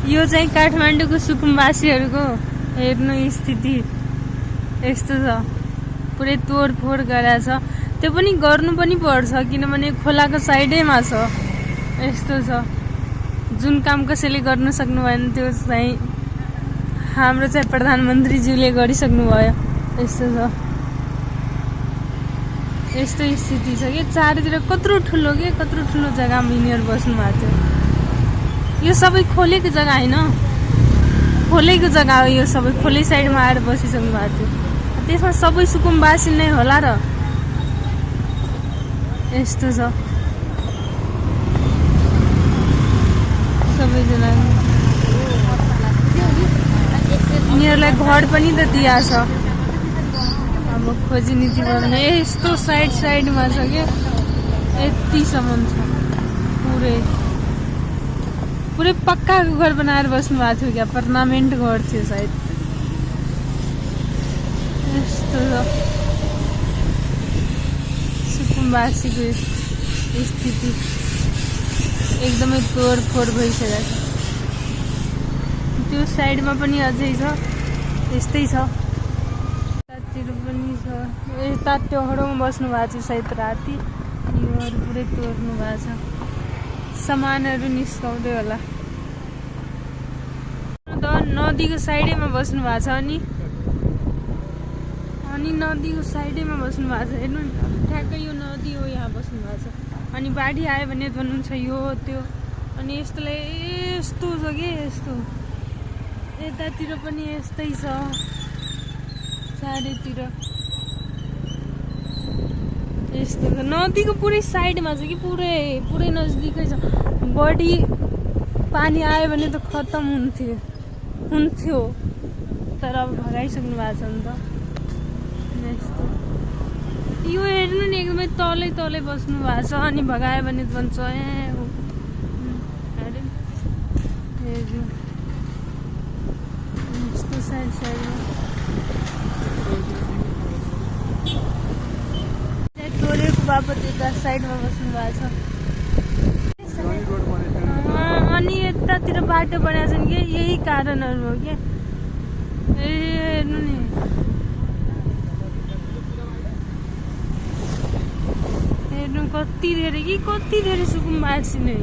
यो चाहिँ काठमाडौँको सुकुम्बासीहरूको हेर्नु स्थिति यस्तो छ। पुरै तोडफोड गरेको छ। त्यो पनि गर्नु पनि पर्छ किनभने खोलाको साइडैमा छ। यस्तो छ। जुन काम कसैले गर्न सक्नु भएन त्यो चाहिँ हाम्रो चाहिँ प्रधानमन्त्रीज्यूले गरिसक्नु भयो। यस्तो छ। यस्तो स्थिति छ कि चारैतिर कत्रो ठुलो जग्गामा यिनीहरू बस्नु भएको थियो। यो सबै खोलेको जग्गा होइन, खोलेको जग्गा हो। यो सबै खोले साइडमा आएर बसिसक्नु भएको थियो। त्यसमा सबै सुकुम्बासी नै होला र यस्तो छ। सबैजना यिनीहरूलाई घर पनि त दिया छ। अब खोजी नीति भने यस्तो साइडमा छ कि यतिसम्म छ। पुरै पक्काको घर बनाएर बस्नु भएको थियो क्या। पर्मानेन्ट घर थियो सायद। यस्तो छ सुकुम्बासीको स्थिति। एकदमै तोडफोड भइसकेको छ। त्यो साइडमा पनि अझै छ। त्यस्तै छ। यतातिर पनि छ। यता टोहरोमा बस्नु भएको छ सायद राति। योहरू पुरै तोड्नु भएको छ। सामानहरू निस्काउँदै होला। नदीको साइडैमा बस्नु भएको छ। अनि नदीको साइडैमा बस्नु भएको छ। हेर्नु ठ्याक्कै यो नदी हो, यहाँ बस्नु भएको छ। अनि बाढी आयो भने भन्नुहुन्छ यो त्यो। अनि यस्तोलाई यस्तो छ कि यस्तो। यतातिर पनि यस्तै छ। चारैतिर यस्तो छ। नदीको पुरै साइडमा छ कि पुरै नजिकै छ। बढी पानी आयो भने त खत्तम हुन्थ्यो तर अब भगाइसक्नु भएको छ नि त। यस्तो यो हेर्नु नि एकदमै तलै बस्नु भएको छ। अनि भगायो भने भन्छ यस्तो साइडमा तोडेको बापत यता साइडमा बस्नु भएको छ। अनि यतातिर बाटो बनाएको छन् कि यही कारणहरू हो क्या। हेर्नु नि कति धेरै सुकुम्बासी नै।